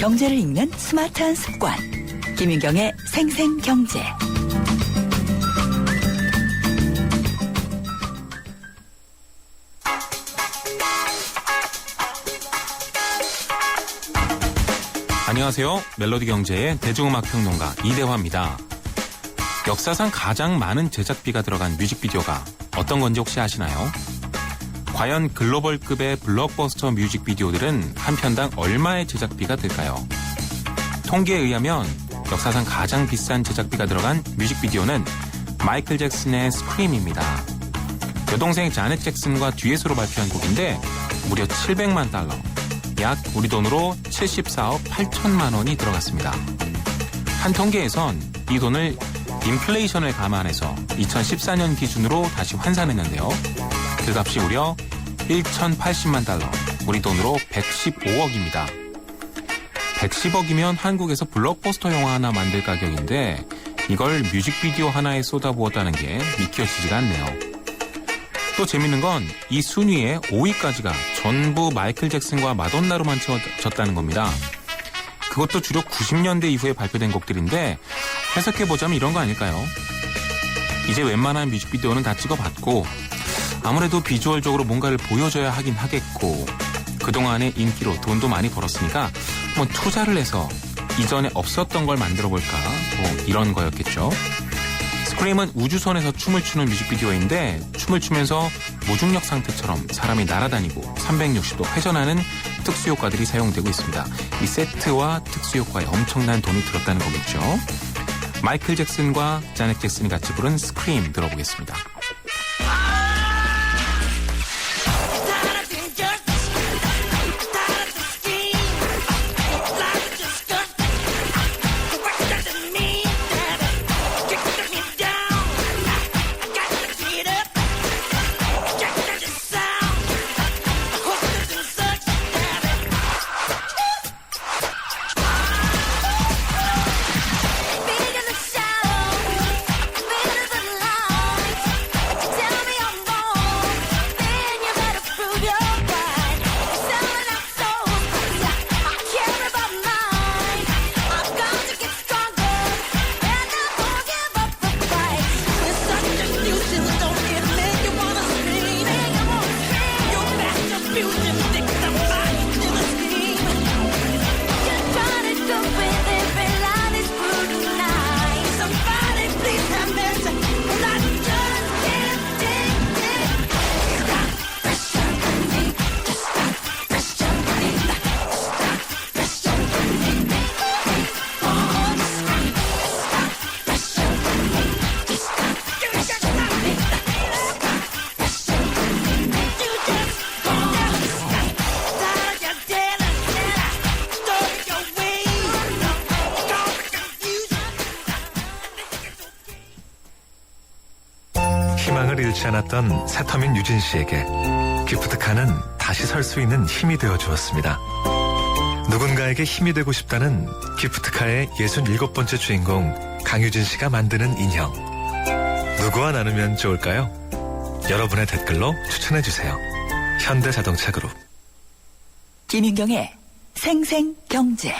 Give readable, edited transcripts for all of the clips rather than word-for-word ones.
경제를 읽는 스마트한 습관. 김윤경의 생생경제. 안녕하세요. 멜로디 경제의 대중음악평론가 이대화입니다. 역사상 가장 많은 제작비가 들어간 뮤직비디오가 어떤 건지 혹시 아시나요? 과연 글로벌급의 블록버스터 뮤직비디오들은 한 편당 얼마의 제작비가 들까요? 통계에 의하면 역사상 가장 비싼 제작비가 들어간 뮤직비디오는 마이클 잭슨의 스크림입니다. 여동생 자넷 잭슨과 듀엣으로 발표한 곡인데 무려 700만 달러, 약 우리 돈으로 74억 8천만 원이 들어갔습니다. 한 통계에선 이 돈을 인플레이션을 감안해서 2014년 기준으로 다시 환산했는데요. 그 값이 무려 1,080만 달러, 우리 돈으로 115억입니다. 110억이면 한국에서 블록버스터 영화 하나 만들 가격인데 이걸 뮤직비디오 하나에 쏟아부었다는 게 믿겨지지가 않네요. 또 재밌는 건 이 순위의 5위까지가 전부 마이클 잭슨과 마돈나로만 채워졌다는 겁니다. 그것도 주로 90년대 이후에 발표된 곡들인데 해석해보자면 이런 거 아닐까요? 이제 웬만한 뮤직비디오는 다 찍어봤고 아무래도 비주얼적으로 뭔가를 보여줘야 하긴 하겠고 그동안의 인기로 돈도 많이 벌었으니까 투자를 해서 이전에 없었던 걸 만들어볼까 이런 거였겠죠. 스크림은 우주선에서 춤을 추는 뮤직비디오인데 춤을 추면서 무중력 상태처럼 사람이 날아다니고 360도 회전하는 특수효과들이 사용되고 있습니다. 이 세트와 특수효과에 엄청난 돈이 들었다는 거겠죠. 마이클 잭슨과 자넷 잭슨이 같이 부른 스크림 들어보겠습니다. 희망을 잃지 않았던 새터민 유진 씨에게 기프트카는 다시 설 수 있는 힘이 되어 주었습니다. 누군가에게 힘이 되고 싶다는 기프트카의 67번째 주인공 강유진 씨가 만드는 인형. 누구와 나누면 좋을까요? 여러분의 댓글로 추천해주세요. 현대자동차그룹. 김윤경의 생생경제.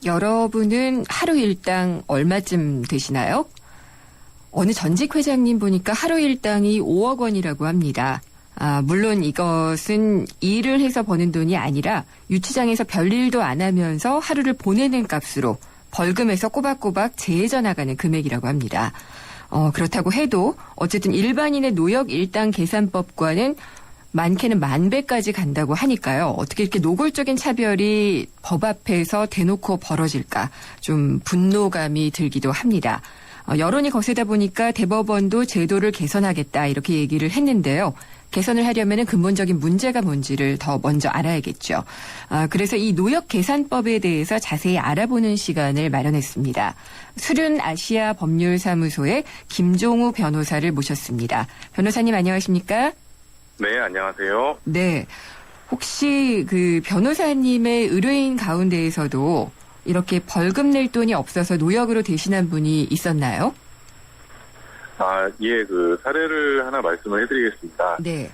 여러분은 하루 일당 얼마쯤 되시나요? 어느 전직 회장님 보니까 하루 일당이 5억 원이라고 합니다. 물론 이것은 일을 해서 버는 돈이 아니라 유치장에서 별일도 안 하면서 하루를 보내는 값으로 벌금에서 꼬박꼬박 제해져 나가는 금액이라고 합니다. 그렇다고 해도 어쨌든 일반인의 노역 일당 계산법과는 많게는 10,000배까지 간다고 하니까요. 어떻게 이렇게 노골적인 차별이 법 앞에서 대놓고 벌어질까 좀 분노감이 들기도 합니다. 여론이 거세다 보니까 대법원도 제도를 개선하겠다 이렇게 얘기를 했는데요. 개선을 하려면 근본적인 문제가 뭔지를 더 먼저 알아야겠죠. 그래서 이 노역 계산법에 대해서 자세히 알아보는 시간을 마련했습니다. 수륜 아시아 법률사무소의 김종우 변호사를 모셨습니다. 변호사님 안녕하십니까? 네, 안녕하세요. 네. 혹시 그 변호사님의 의뢰인 가운데에서도 이렇게 벌금 낼 돈이 없어서 노역으로 대신한 분이 있었나요? 예, 그 사례를 하나 말씀을 해드리겠습니다. 네.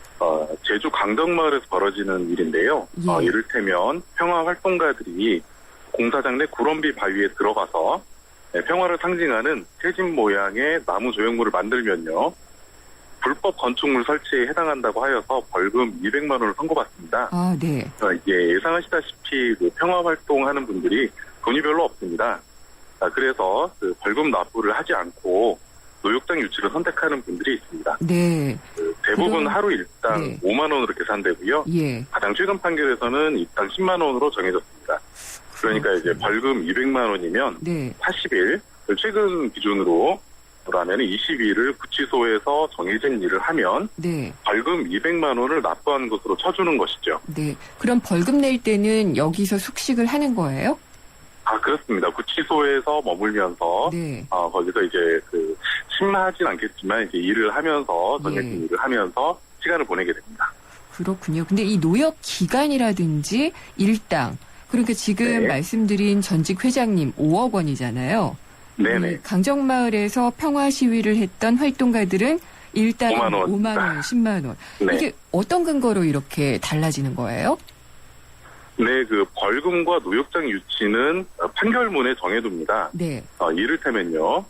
제주 강정마을에서 벌어지는 일인데요. 예. 이를테면 평화 활동가들이 공사장 내 구럼비 바위에 들어가서 평화를 상징하는 태진 모양의 나무 조형물을 만들면요. 불법 건축물 설치에 해당한다고 하여서 벌금 200만 원을 선고받습니다. 아, 네. 예상하시다시피 그 평화 활동하는 분들이 돈이 별로 없습니다. 그래서 그 벌금 납부를 하지 않고 노역장 유치를 선택하는 분들이 있습니다. 네. 대부분 하루 일당 네. 5만 원으로 계산되고요. 예. 가장 최근 판결에서는 일당 10만 원으로 정해졌습니다. 그러니까 이제 벌금 200만 원이면 네. 80일, 최근 기준으로 라면 20일을 구치소에서 정해진 일을 하면 네. 벌금 200만 원을 납부한 것으로 쳐주는 것이죠. 네. 그럼 벌금 낼 때는 여기서 숙식을 하는 거예요? 그렇습니다. 구치소에서 머물면서 네. 거기서 이제 그 심하진 않겠지만 이제 일을 하면서 정해진 예. 일을 하면서 시간을 보내게 됩니다. 그렇군요. 근데 이 노역 기간이라든지 일당, 그러니까 지금 네. 말씀드린 전직 회장님 5억 원이잖아요. 네네. 강정마을에서 평화 시위를 했던 활동가들은 일당 5만 원. 5만 원, 10만 원. 네. 이게 어떤 근거로 이렇게 달라지는 거예요? 네, 그 벌금과 노역장 유치는 판결문에 정해둡니다. 네. 이를테면요.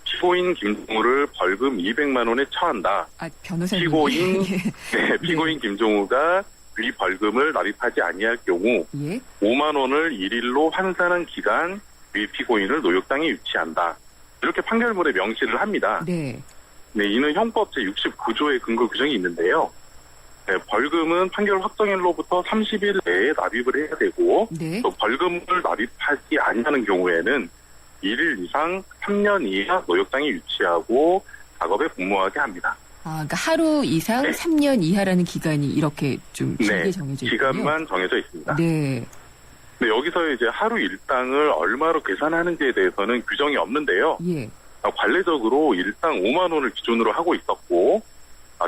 피고인 김종우를 벌금 200만 원에 처한다. 변호사님. 피고인, 예. 네, 피고인 김종우가 위 벌금을 납입하지 아니할 경우 예. 5만 원을 일일로 환산한 기간 위 피고인을 노역장에 유치한다. 이렇게 판결문에 명시를 합니다. 네. 네, 이는 형법 제69조의 근거 규정이 있는데요. 네, 벌금은 판결 확정일로부터 30일 내에 납입을 해야 되고 네. 또 벌금을 납입하지 아니하는 경우에는 1일 이상 3년 이하 노역장에 유치하고 작업에 복무하게 합니다. 그러니까 하루 이상 네. 3년 이하라는 기간이 이렇게 좀 길게 네, 정해져 있군요. 기간만 정해져 있습니다. 네. 네, 여기서 이제 하루 일당을 얼마로 계산하는지에 대해서는 규정이 없는데요. 예. 관례적으로 일당 5만 원을 기준으로 하고 있었고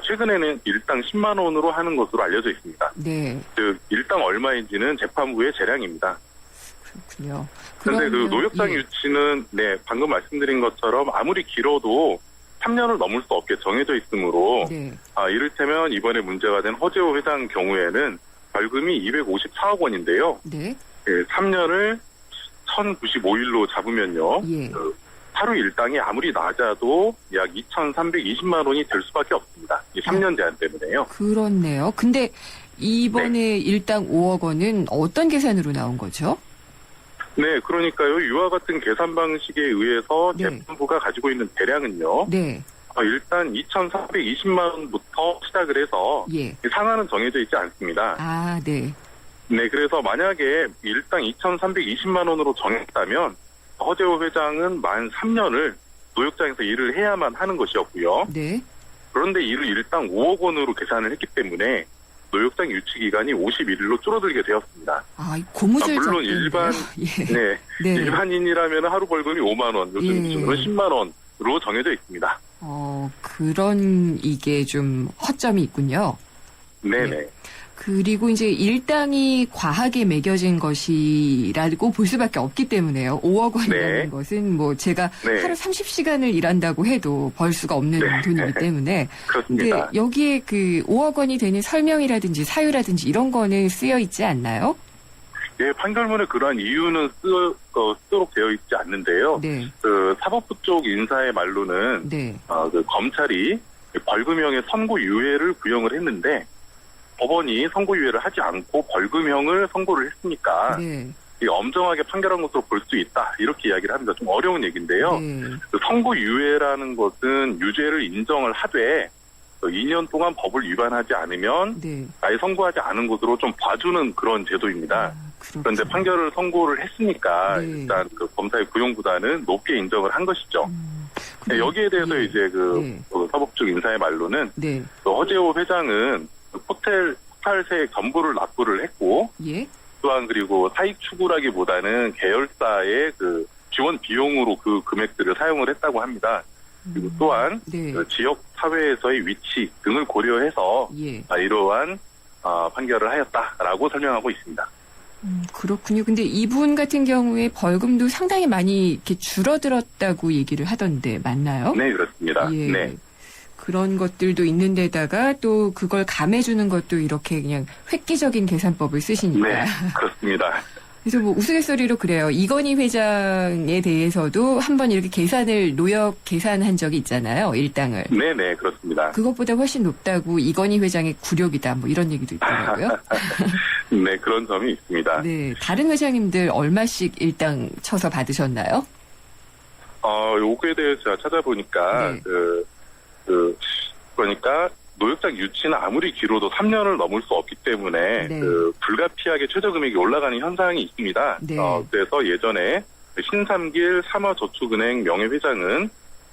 최근에는 일당 10만 원으로 하는 것으로 알려져 있습니다. 네. 즉 일당 얼마인지는 재판부의 재량입니다. 그렇군요. 그런데 그 그러면, 노역장 예. 유치는 네 방금 말씀드린 것처럼 아무리 길어도 3년을 넘을 수 없게 정해져 있으므로 네. 이를테면 이번에 문제가 된 허재호 회장 경우에는 벌금이 254억 원인데요. 네. 3년을 1095일로 잡으면요. 예. 하루 일당이 아무리 낮아도 약 2,320만 원이 될 수밖에 없습니다. 이 3년 제한 때문에요. 그렇네요. 근데 이번에 일당 5억 원은 어떤 계산으로 나온 거죠? 네, 그러니까요. 이와 같은 계산 방식에 의해서 네. 재판부가 가지고 있는 대량은요. 네. 일단 2,420만 원부터 시작을 해서 예. 상한은 정해져 있지 않습니다. 네. 네, 그래서 만약에 일당 2,320만 원으로 정했다면 허재호 회장은 만 3년을 노역장에서 일을 해야만 하는 것이었고요. 네. 그런데 이를 일당 5억 원으로 계산을 했기 때문에 노역장 유치 기간이 51일로 줄어들게 되었습니다. 고무줄잡기인데요. 물론 일반 예. 네, 네. 일반인이라면 하루 벌금이 5만 원, 요즘 예. 기준으로 10만 원으로 정해져 있습니다. 그런 이게 좀 허점이 있군요. 네네. 그리고 이제 일당이 과하게 매겨진 것이라고 볼 수밖에 없기 때문에요. 5억 원이라는 네. 것은 뭐 제가 네. 하루 30시간을 일한다고 해도 벌 수가 없는 네. 돈이기 때문에. 근데 그렇습니다. 여기에 그 5억 원이 되는 설명이라든지 사유라든지 이런 거는 쓰여 있지 않나요? 예, 판결문에 그러한 이유는 쓰도록 되어 있지 않는데요. 네. 그 사법부 쪽 인사의 말로는 네. 그 검찰이 벌금형의 선고유예를 구형을 했는데 법원이 선고유예를 하지 않고 벌금형을 선고를 했으니까 네. 엄정하게 판결한 것으로 볼 수 있다 이렇게 이야기를 합니다. 좀 어려운 얘기인데요. 네. 그 선고유예라는 것은 유죄를 인정을 하되 2년 동안 법을 위반하지 않으면 네. 아예 선고하지 않은 것으로 좀 봐주는 그런 제도입니다. 그렇군요. 그런데 판결을 선고를 했으니까 네. 일단 그 검사의 구형보다는 높게 인정을 한 것이죠. 근데 여기에 대해서 예. 이제 네. 그 사법 쪽 인사의 말로는 네. 그 허재호 회장은 그 호텔 폭발세액 전부를 납부를 했고 예. 또한 그리고 사익 추구라기보다는 계열사의 그 지원 비용으로 그 금액들을 사용을 했다고 합니다. 그리고 또한 네. 그 지역 사회에서의 위치 등을 고려해서 예. 이러한 판결을 하였다라고 설명하고 있습니다. 그렇군요. 근데 이분 같은 경우에 벌금도 상당히 많이 이렇게 줄어들었다고 얘기를 하던데 맞나요? 네, 그렇습니다. 예. 네. 그런 것들도 있는데다가 또 그걸 감해주는 것도 이렇게 그냥 획기적인 계산법을 쓰시니까. 네, 그렇습니다. 그래서 뭐 우스갯소리로 그래요. 이건희 회장에 대해서도 한번 이렇게 노역 계산한 적이 있잖아요. 일당을. 네네, 그렇습니다. 그것보다 훨씬 높다고 이건희 회장의 구력이다. 뭐 이런 얘기도 있더라고요. 네, 그런 점이 있습니다. 네. 다른 회장님들 얼마씩 일당 쳐서 받으셨나요? 요거에 대해서 제가 찾아보니까, 네. 그러니까, 노역장 유치는 아무리 길어도 3년을 넘을 수 없기 때문에, 네. 불가피하게 최저금액이 올라가는 현상이 있습니다. 네. 그래서 예전에 신삼길 삼화저축은행 명예회장은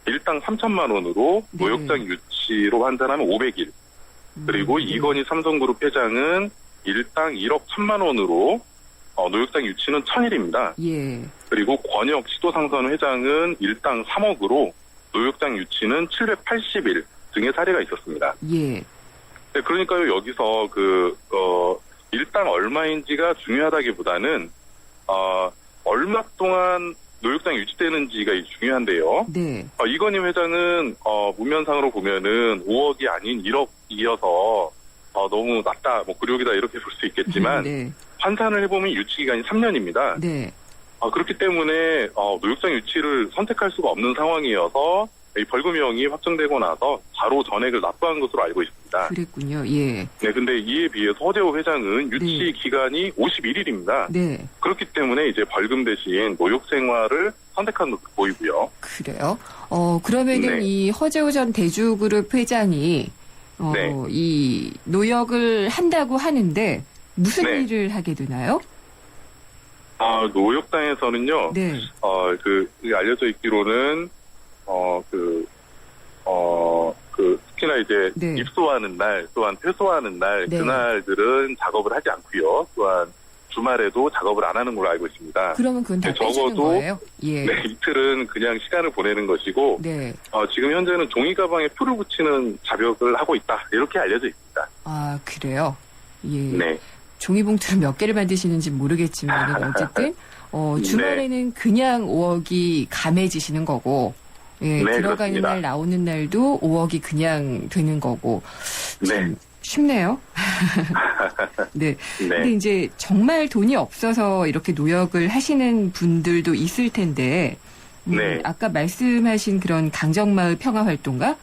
일당 3천만 원으로 네. 노역장 유치로 환산하면 500일. 그리고 네. 이건희 삼성그룹 회장은 일당 1억 1천만 원으로 노역장 유치는 1000일입니다. 예. 그리고 권혁 시도상선 회장은 일당 3억으로 노역장 유치는 780일 등의 사례가 있었습니다. 예. 네, 그러니까요, 여기서 일당 얼마인지가 중요하다기보다는, 얼마 동안 노역장 유치되는지가 중요한데요. 네. 이건희 회장은, 문면상으로 보면은 5억이 아닌 1억이어서, 너무 낮다, 뭐, 굴욕이다, 이렇게 볼 수 있겠지만, 네. 환산을 해보면 유치기간이 3년입니다. 네. 그렇기 때문에, 노역장 유치를 선택할 수가 없는 상황이어서, 이 벌금형이 확정되고 나서 바로 전액을 납부한 것으로 알고 있습니다. 그랬군요. 예. 네, 근데 이에 비해서 허재호 회장은 유치 기간이 51일입니다. 네. 그렇기 때문에 이제 벌금 대신 노역 생활을 선택한 것으로 보이고요. 그래요? 그러면은 네. 이 허재호 전 대주그룹 회장이 네. 이 노역을 한다고 하는데 무슨 네. 일을 하게 되나요? 노역장에서는요, 네. 이게 알려져 있기로는, 특히나 이제 네. 입소하는 날, 또한 퇴소하는 날, 네. 그날들은 작업을 하지 않고요. 또한 주말에도 작업을 안 하는 걸로 알고 있습니다. 그러면 그건 다 네, 빼주는 적어도 거예요? 예. 네, 이틀은 그냥 시간을 보내는 것이고, 네. 지금 현재는 종이 가방에 풀을 붙이는 작업을 하고 있다. 이렇게 알려져 있습니다. 아, 그래요? 예. 네. 종이봉투를 몇 개를 만드시는지 모르겠지만 어쨌든 주말에는 그냥 5억이 감해지시는 거고 예, 네, 들어가는 그렇습니다. 날 나오는 날도 5억이 그냥 되는 거고 참 네. 쉽네요. 네. 근데 네. 이제 정말 돈이 없어서 이렇게 노역을 하시는 분들도 있을 텐데 네. 아까 말씀하신 그런 강정마을 평화활동가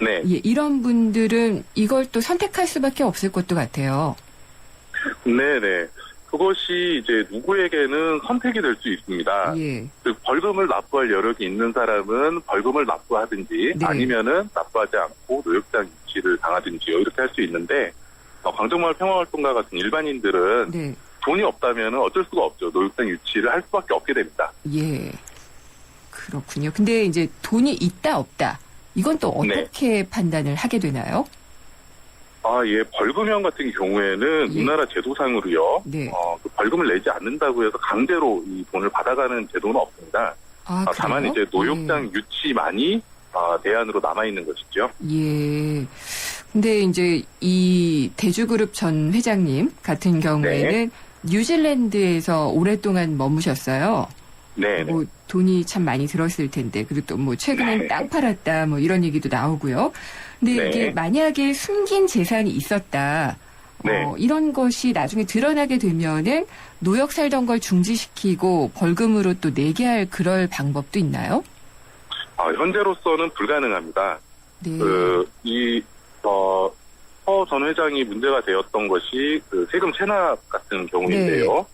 네. 예, 이런 분들은 이걸 또 선택할 수밖에 없을 것도 같아요. 네네. 그것이 이제 누구에게는 선택이 될 수 있습니다. 예. 즉 벌금을 납부할 여력이 있는 사람은 벌금을 납부하든지 네. 아니면은 납부하지 않고 노역장 유치를 당하든지요. 이렇게 할 수 있는데 강정마을 평화활동가 같은 일반인들은 네. 돈이 없다면 어쩔 수가 없죠. 노역장 유치를 할 수밖에 없게 됩니다. 예. 그렇군요. 근데 이제 돈이 있다 없다. 이건 또 네. 어떻게 판단을 하게 되나요? 예. 벌금형 같은 경우에는 예. 우리나라 제도상으로요. 네. 그 벌금을 내지 않는다고 해서 강제로 이 돈을 받아가는 제도는 없습니다. 아, 다만 그래요? 이제 노역장 유치만이 대안으로 남아있는 것이죠. 예. 근데 이제 이 대주그룹 전 회장님 같은 경우에는 뉴질랜드에서 오랫동안 머무셨어요. 네. 뭐 돈이 참 많이 들었을 텐데 그리고 또 뭐 최근엔 네. 땅 팔았다 뭐 이런 얘기도 나오고요. 근데 네. 이게 만약에 숨긴 재산이 있었다. 네. 이런 것이 나중에 드러나게 되면은 노역 살던 걸 중지시키고 벌금으로 또 내게 할 그럴 방법도 있나요? 현재로서는 불가능합니다. 네. 허 전 회장이 문제가 되었던 것이 세금 체납 같은 경우인데요.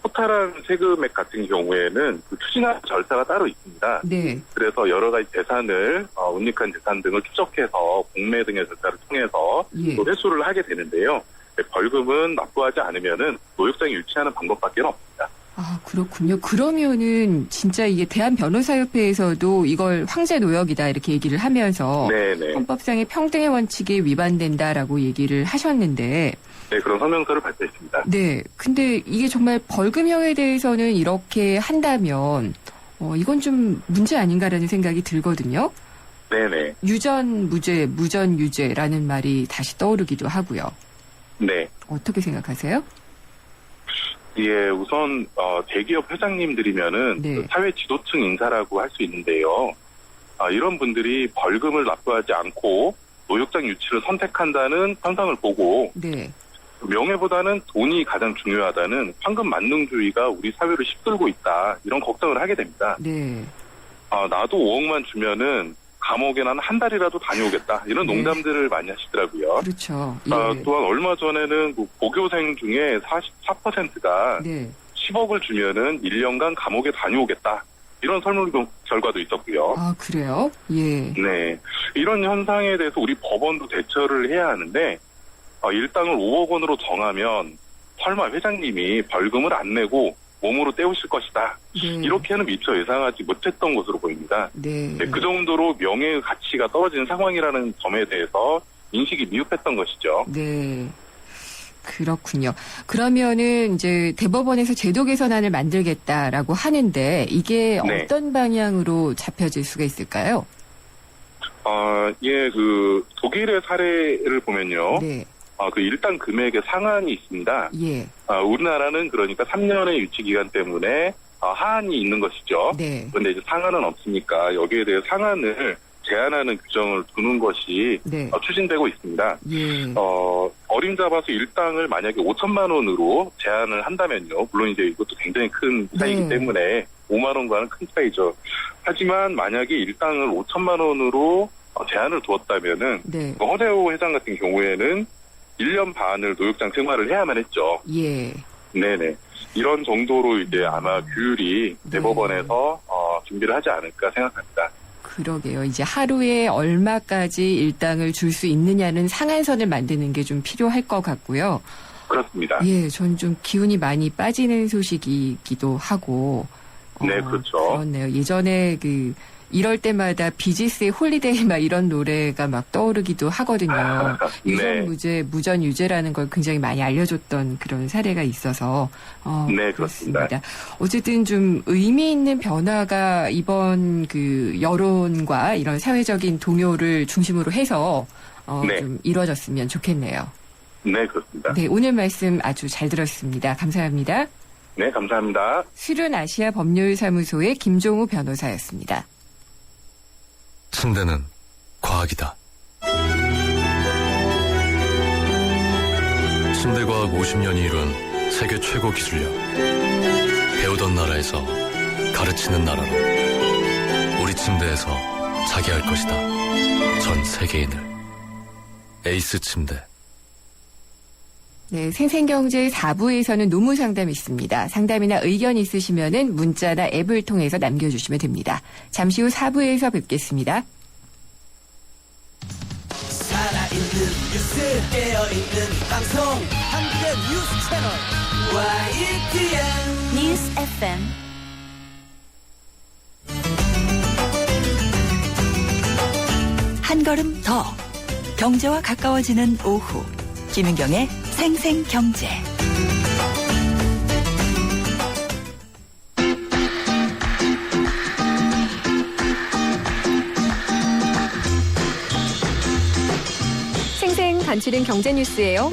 호탈한 세금액 같은 경우에는 추징할 절차가 따로 있습니다. 네. 그래서 여러 가지 재산을, 운익한 재산 등을 추적해서 공매 등의 절차를 통해서 예. 또 회수를 하게 되는데요. 벌금은 납부하지 않으면은 노역장에 유치하는 방법밖에 없습니다. 아, 그렇군요. 그러면은 진짜 이게 대한변호사협회에서도 이걸 황제 노역이다 이렇게 얘기를 하면서 네네. 헌법상의 평등의 원칙에 위반된다라고 얘기를 하셨는데 네, 그런 성명서를 발표했습니다. 네. 근데 이게 정말 벌금형에 대해서는 이렇게 한다면 이건 좀 문제 아닌가라는 생각이 들거든요. 네네. 유전 무죄, 무전 유죄라는 말이 다시 떠오르기도 하고요. 네. 어떻게 생각하세요? 예, 우선 대기업 회장님들이면은 네. 그 사회 지도층 인사라고 할 수 있는데요. 이런 분들이 벌금을 납부하지 않고 노역장 유치를 선택한다는 현상을 보고 네. 명예보다는 돈이 가장 중요하다는 황금 만능주의가 우리 사회를 휩쓸고 있다. 이런 걱정을 하게 됩니다. 네. 나도 5억만 주면은 감옥에 난 한 달이라도 다녀오겠다. 이런 네. 농담들을 많이 하시더라고요. 그렇죠. 예. 또한 얼마 전에는 그 고교생 중에 44%가 네. 10억을 주면은 1년간 감옥에 다녀오겠다. 이런 설문 결과도 있었고요. 아, 그래요? 예. 네. 이런 현상에 대해서 우리 법원도 대처를 해야 하는데, 일당을 5억 원으로 정하면 설마 회장님이 벌금을 안 내고 몸으로 때우실 것이다. 네. 이렇게는 미처 예상하지 못했던 것으로 보입니다. 네. 네, 그 정도로 명예의 가치가 떨어지는 상황이라는 점에 대해서 인식이 미흡했던 것이죠. 네. 그렇군요. 그러면은 이제 대법원에서 제도 개선안을 만들겠다라고 하는데 이게 네. 어떤 방향으로 잡혀질 수가 있을까요? 예, 그 독일의 사례를 보면요. 네. 그 일당 금액의 상한이 있습니다. 예. 우리나라는 그러니까 3년의 유치 기간 때문에 하한이 있는 것이죠. 네. 그런데 이제 상한은 없으니까 여기에 대해 상한을 제한하는 규정을 두는 것이 네. 추진되고 있습니다. 예. 어림잡아서 일당을 만약에 5천만 원으로 제한을 한다면요. 물론 이제 이것도 굉장히 큰 차이기 네. 때문에 5만 원과는 큰 차이죠. 하지만 만약에 일당을 5천만 원으로 제한을 두었다면은 네. 허대호 회장 같은 경우에는 1년 반을 노역장 생활을 해야만 했죠. 예. 네네. 이런 정도로 이제 아마 규율이 네. 대법원에서 준비를 하지 않을까 생각합니다. 그러게요. 이제 하루에 얼마까지 일당을 줄 수 있느냐는 상한선을 만드는 게 좀 필요할 것 같고요. 그렇습니다. 예, 전 좀 기운이 많이 빠지는 소식이기도 하고. 네, 그렇죠. 그렇네요. 예전에 이럴 때마다 비지스의 홀리데이 막 이런 노래가 막 떠오르기도 하거든요. 네. 유전무죄, 무전유죄라는 걸 굉장히 많이 알려줬던 그런 사례가 있어서. 네, 그렇습니다. 어쨌든 좀 의미 있는 변화가 이번 여론과 이런 사회적인 동요를 중심으로 해서 네. 좀 이루어졌으면 좋겠네요. 네, 그렇습니다. 네, 오늘 말씀 아주 잘 들었습니다. 감사합니다. 네, 감사합니다. 수륜 아시아 법률사무소의 김종우 변호사였습니다. 침대는 과학이다. 침대과학 50년이 이룬 세계 최고 기술력. 배우던 나라에서 가르치는 나라로. 우리 침대에서 자기 할 것이다. 전 세계인을. 에이스 침대. 네, 생생경제 4부에서는 노무상담이 있습니다. 상담이나 의견 있으시면은 문자나 앱을 통해서 남겨주시면 됩니다. 잠시 후 4부에서 뵙겠습니다. 살아있는 뉴스 깨어있는 방송 한국의 뉴스 채널 YTN 뉴스 FM 한 걸음 더 경제와 가까워지는 오후 김윤경의 생생경제. 생생 간추린 경제 뉴스예요.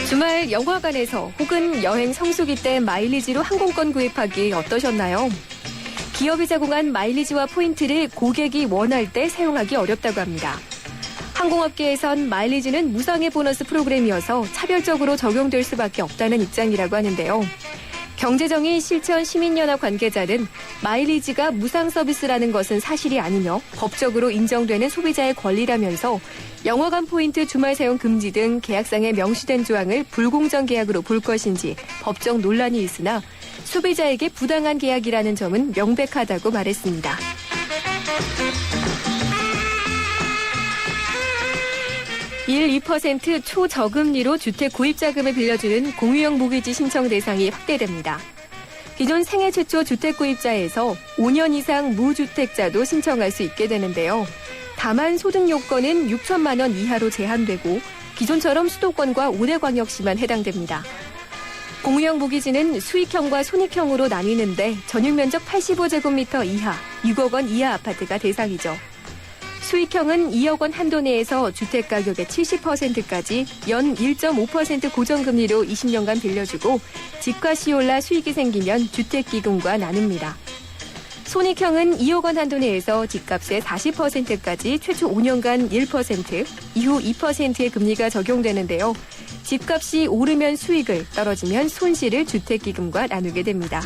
주말 영화관에서 혹은 여행 성수기 때 마일리지로 항공권 구입하기 어떠셨나요? 기업이 제공한 마일리지와 포인트를 고객이 원할 때 사용하기 어렵다고 합니다. 항공업계에선 마일리지는 무상의 보너스 프로그램이어서 차별적으로 적용될 수밖에 없다는 입장이라고 하는데요. 경제정의 실천 시민연합 관계자는 마일리지가 무상 서비스라는 것은 사실이 아니며 법적으로 인정되는 소비자의 권리라면서 영화관 포인트 주말 사용 금지 등 계약상에 명시된 조항을 불공정 계약으로 볼 것인지 법적 논란이 있으나 소비자에게 부당한 계약이라는 점은 명백하다고 말했습니다. 일 2% 초저금리로 주택 구입자금을 빌려주는 공유형 모기지 신청 대상이 확대됩니다. 기존 생애 최초 주택 구입자에서 5년 이상 무주택자도 신청할 수 있게 되는데요. 다만 소득 요건은 6천만 원 이하로 제한되고 기존처럼 수도권과 5대 광역시만 해당됩니다. 공유형 모기지는 수익형과 손익형으로 나뉘는데 전용면적 85제곱미터 이하, 6억 원 이하 아파트가 대상이죠. 수익형은 2억 원 한도 내에서 주택가격의 70%까지 연 1.5% 고정금리로 20년간 빌려주고 집값이 올라 수익이 생기면 주택기금과 나눕니다. 손익형은 2억 원 한도 내에서 집값의 40%까지 최초 5년간 1%, 이후 2%의 금리가 적용되는데요. 집값이 오르면 수익을, 떨어지면 손실을 주택기금과 나누게 됩니다.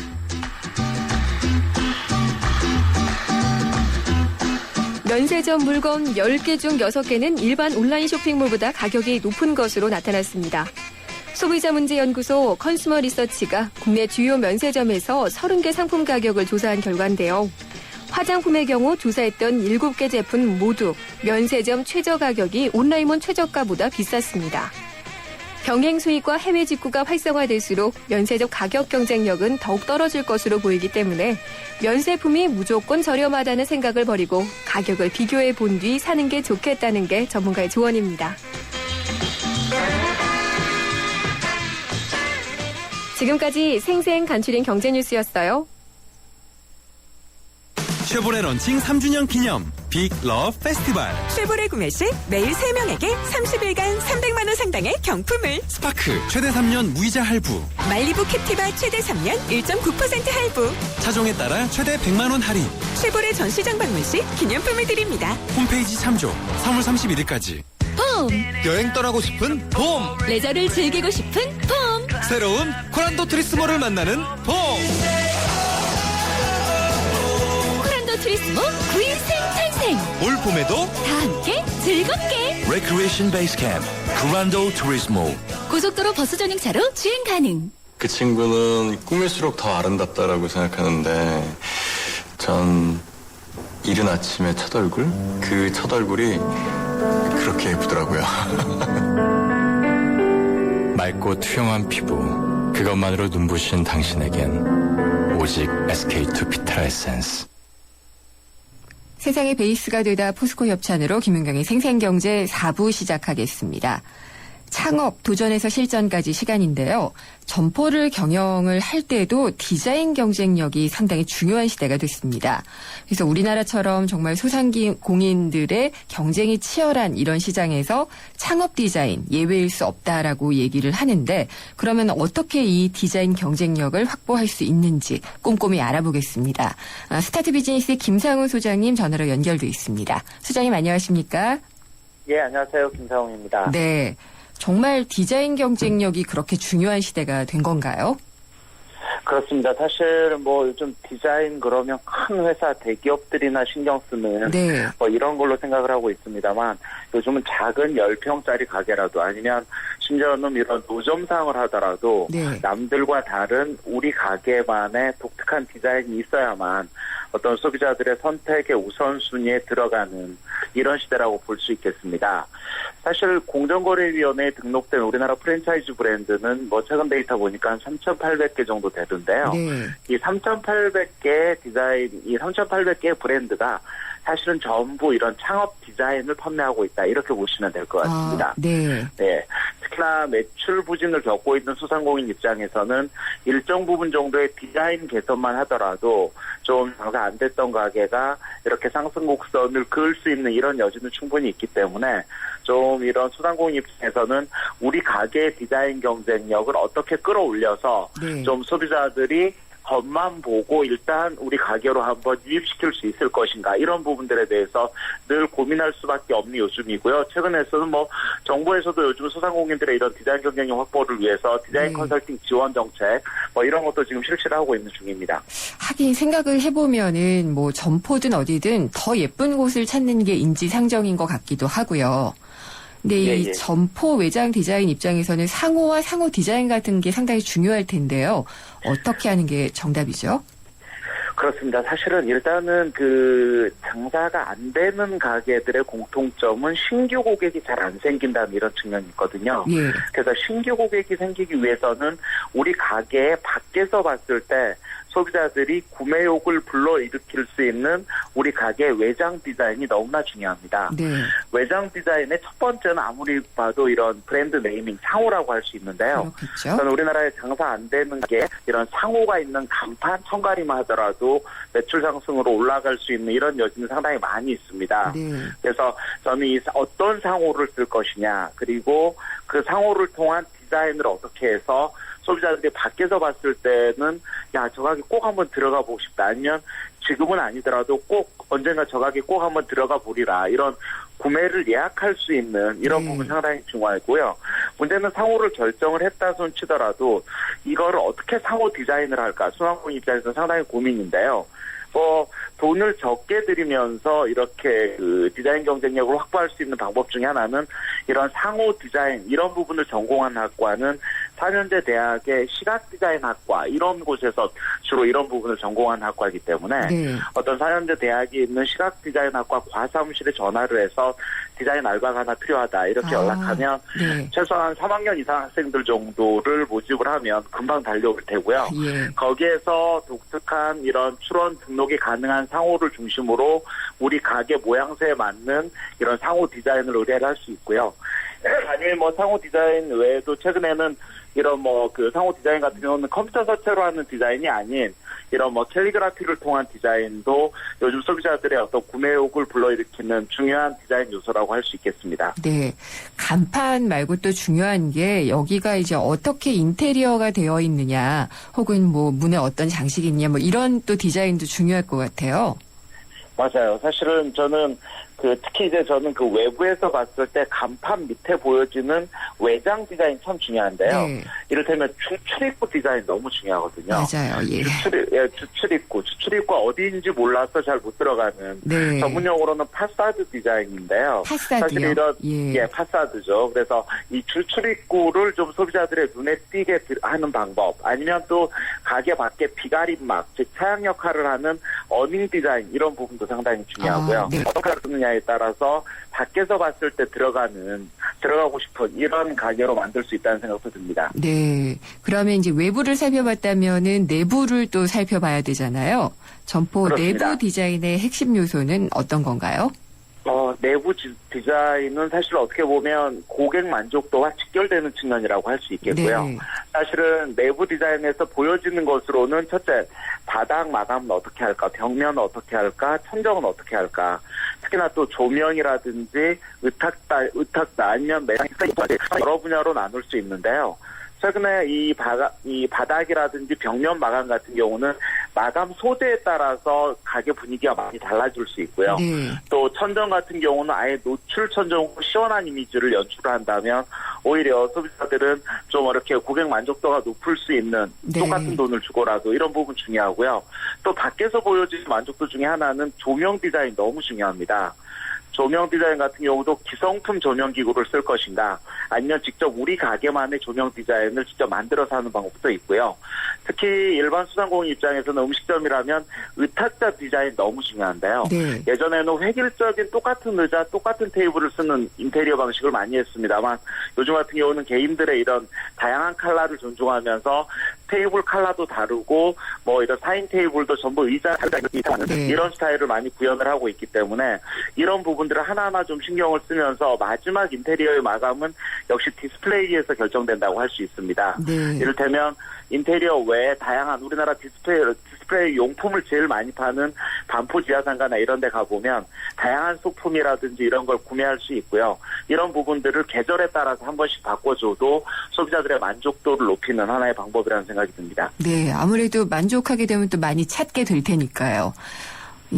면세점 물건 10개 중 6개는 일반 온라인 쇼핑몰보다 가격이 높은 것으로 나타났습니다. 소비자문제연구소 컨슈머 리서치가 국내 주요 면세점에서 30개 상품 가격을 조사한 결과인데요. 화장품의 경우 조사했던 7개 제품 모두 면세점 최저 가격이 온라인몰 최저가보다 비쌌습니다. 병행 수익과 해외 직구가 활성화될수록 면세점 가격 경쟁력은 더욱 떨어질 것으로 보이기 때문에 면세품이 무조건 저렴하다는 생각을 버리고 가격을 비교해 본 뒤 사는 게 좋겠다는 게 전문가의 조언입니다. 지금까지 생생 간추린 경제뉴스였어요. 쉐보레 런칭 3주년 기념 빅 러브 페스티벌. 쉐보레 구매 시 매일 3명에게 30일간 300만 원 상당의 경품을. 스파크 최대 3년 무이자 할부. 말리부 캡티바 최대 3년 1.9% 할부. 차종에 따라 최대 100만 원 할인. 쉐보레 전시장 방문 시 기념품을 드립니다. 홈페이지 참조. 3월 31일까지. 봄! 여행 떠나고 싶은 봄! 레저를 즐기고 싶은 봄! 새로운 코란도 트리스모를 만나는 봄! 코란도 트리스모 9인승 탄생! 올 봄에도 다 함께 즐겁게! Recreation Base Camp, Curando Turismo. 고속도로 버스 전용차로 주행 가능! 그 친구는 꾸밀수록 더 아름답다라고 생각하는데 전 이른 아침의 첫 얼굴? 그 첫 얼굴이 그렇게 예쁘더라고요. 맑고 투영한 피부, 그것만으로 눈부신 당신에겐 오직 SK2 피트라 에센스. 세상의 베이스가 되다 포스코 협찬으로 김윤경의 생생경제 4부 시작하겠습니다. 창업, 도전에서 실전까지 시간인데요. 점포를 경영을 할 때도 디자인 경쟁력이 상당히 중요한 시대가 됐습니다. 그래서 우리나라처럼 정말 소상공인들의 경쟁이 치열한 이런 시장에서 창업 디자인 예외일 수 없다라고 얘기를 하는데 그러면 어떻게 이 디자인 경쟁력을 확보할 수 있는지 꼼꼼히 알아보겠습니다. 스타트 비즈니스의 김상훈 소장님 전화로 연결돼 있습니다. 소장님 안녕하십니까? 예, 안녕하세요. 김상훈입니다. 네. 정말 디자인 경쟁력이 그렇게 중요한 시대가 된 건가요? 그렇습니다. 사실 뭐 요즘 디자인 그러면 큰 회사 대기업들이나 신경 쓰는 네. 뭐 이런 걸로 생각을 하고 있습니다만 요즘은 작은 10평짜리 가게라도 아니면 심지어는 이런 노점상을 하더라도 네. 남들과 다른 우리 가게만의 독특한 디자인이 있어야만 어떤 소비자들의 선택의 우선순위에 들어가는 이런 시대라고 볼 수 있겠습니다. 사실 공정거래위원회에 등록된 우리나라 프랜차이즈 브랜드는 뭐 최근 데이터 보니까 한 3,800개 정도 되던데요. 네. 이 3,800개 디자인, 이 3,800개의 브랜드가 사실은 전부 이런 창업 디자인을 판매하고 있다. 이렇게 보시면 될 것 같습니다. 네. 네. 특히나 매출 부진을 겪고 있는 소상공인 입장에서는 일정 부분 정도의 디자인 개선만 하더라도 좀 장사 안 됐던 가게가 이렇게 상승 곡선을 그을 수 있는 이런 여지는 충분히 있기 때문에 좀 이런 소상공인 입장에서는 우리 가게의 디자인 경쟁력을 어떻게 끌어올려서 네. 좀 소비자들이 겉만 보고 일단 우리 가게로 한번 유입시킬 수 있을 것인가 이런 부분들에 대해서 늘 고민할 수밖에 없는 요즘이고요. 최근에서는 뭐 정부에서도 요즘 소상공인들의 이런 디자인 경쟁력 확보를 위해서 디자인 네. 컨설팅 지원 정책 뭐 이런 것도 지금 실시를 하고 있는 중입니다. 하긴 생각을 해보면은 뭐 점포든 어디든 더 예쁜 곳을 찾는 게 인지상정인 것 같기도 하고요. 근데 이 예. 점포 외장 디자인 입장에서는 상호와 상호 디자인 같은 게 상당히 중요할 텐데요. 어떻게 하는 게 정답이죠? 그렇습니다. 사실은 일단은 그 장사가 안 되는 가게들의 공통점은 신규 고객이 잘 안 생긴다는 이런 측면이 있거든요. 예. 그래서 신규 고객이 생기기 위해서는 우리 가게 밖에서 봤을 때 소비자들이 구매욕을 불러일으킬 수 있는 우리 가게 외장 디자인이 너무나 중요합니다. 네. 외장 디자인의 첫 번째는 아무리 봐도 이런 브랜드 네이밍 상호라고 할 수 있는데요. 그렇겠죠. 저는 우리나라에 장사 안 되는 게 이런 상호가 있는 간판, 청가리만 하더라도 앞으로 매출 상승으로 올라갈 수 있는 이런 여지는 상당히 많이 있습니다. 네. 그래서 저는 이 어떤 상호를 쓸 것이냐, 그리고 그 상호를 통한 디자인을 어떻게 해서 소비자들이 밖에서 봤을 때는 야, 저 가게 꼭 한번 들어가 보고 싶다. 아니면 지금은 아니더라도 꼭 언젠가 저 가게 꼭 한번 들어가 보리라. 이런 구매를 예약할 수 있는 이런 부분 상당히 중요하고요. 문제는 상호를 결정을 했다 손 치더라도 이거를 어떻게 상호 디자인을 할까? 수강생 입장에서 상당히 고민인데요. 돈을 적게 들이면서 이렇게 그 디자인 경쟁력을 확보할 수 있는 방법 중에 하나는 이런 상호 디자인 이런 부분을 전공한 학과는 4년제 대학의 시각 디자인 학과 이런 곳에서 주로 이런 부분을 전공한 학과이기 때문에 네. 어떤 4년제 대학이 있는 시각 디자인 학과 과사무실에 전화를 해서 디자인 알바가 하나 필요하다 이렇게 연락하면 네. 최소한 3학년 이상 학생들 정도를 모집을 하면 금방 달려올 테고요. 예. 거기에서 독특한 이런 출원 등록이 가능한 상호를 중심으로 우리 가게 모양새에 맞는 이런 상호 디자인을 의뢰를 할 수 있고요. 아니면 뭐 상호 디자인 외에도 최근에는 이런 뭐 그 상호 디자인 같은 경우는 컴퓨터 서체로 하는 디자인이 아닌 이런 뭐 캘리그라피를 통한 디자인도 요즘 소비자들의 어떤 구매욕을 불러일으키는 중요한 디자인 요소라고 할 수 있겠습니다. 네. 간판 말고 또 중요한 게 여기가 이제 어떻게 인테리어가 되어 있느냐 혹은 뭐 문에 어떤 장식이 있냐 뭐 이런 또 디자인도 중요할 것 같아요. 맞아요. 사실은 저는 특히 이제 저는 그 외부에서 봤을 때 간판 밑에 보여지는 외장 디자인 참 중요한데요. 네. 이를테면 출입구 디자인 너무 중요하거든요. 맞아요. 예. 주출입구가 어디인지 몰라서 잘 못 들어가는 네. 전문용어로는 파사드 디자인인데요. 파사드요? 사실 이런 예. 파사드죠. 그래서 이 출입구를 좀 소비자들의 눈에 띄게 하는 방법, 아니면 또 가게 밖에 비가림막, 즉 차양 역할을 하는 어닝 디자인 이런 부분도 상당히 중요하고요. 네. 어떻게 쓰느냐에 따라서 밖에서 봤을 때 들어가고 싶은 이런 가게로 만들 수 있다는 생각도 듭니다. 네. 그러면 이제 외부를 살펴봤다면은 내부를 또 살펴봐야 되잖아요. 점포 그렇습니다. 내부 디자인의 핵심 요소는 어떤 건가요? 내부 디자인은 사실 어떻게 보면 고객 만족도와 직결되는 측면이라고 할 수 있겠고요. 네. 사실은 내부 디자인에서 보여지는 것으로는 첫째, 바닥 마감은 어떻게 할까, 벽면은 어떻게 할까, 천정은 어떻게 할까, 특히나 또 조명이라든지 의탁다 아니면 매장까지 여러 분야로 나눌 수 있는데요. 최근에 이 바닥이라든지 벽면 마감 같은 경우는 마감 소재에 따라서 가게 분위기가 많이 달라질 수 있고요. 네. 또 천정 같은 경우는 아예 노출 천정으로 시원한 이미지를 연출한다면 오히려 소비자들은 좀 이렇게 고객 만족도가 높을 수 있는 네. 똑같은 돈을 주고라도 이런 부분 중요하고요. 또 밖에서 보여지는 만족도 중에 하나는 조명 디자인 너무 중요합니다. 조명 디자인 같은 경우도 기성품 조명 기구를 쓸 것인가 아니면 직접 우리 가게만의 조명 디자인을 직접 만들어서 하는 방법도 있고요. 특히 일반 수상공인 입장에서는 음식점이라면 의탁자 디자인 너무 중요한데요. 네. 예전에는 획일적인 똑같은 의자, 똑같은 테이블을 쓰는 인테리어 방식을 많이 했습니다만 요즘 같은 경우는 개인들의 이런 다양한 컬러를 존중하면서 테이블 컬러도 다르고 뭐 이런 4인 테이블도 전부 의자 네. 이런 스타일을 많이 구현을 하고 있기 때문에 이런 부분들을 하나하나 좀 신경을 쓰면서 마지막 인테리어의 마감은 역시 디스플레이에서 결정된다고 할 수 있습니다. 네. 이를테면 인테리어 외에 다양한 우리나라 디스플레이 용품을 제일 많이 파는 반포 지하상가나 이런 데 가보면 다양한 소품이라든지 이런 걸 구매할 수 있고요. 이런 부분들을 계절에 따라서 한 번씩 바꿔줘도 소비자들의 만족도를 높이는 하나의 방법이라는 생각이 듭니다. 네. 아무래도 만족하게 되면 또 많이 찾게 될 테니까요.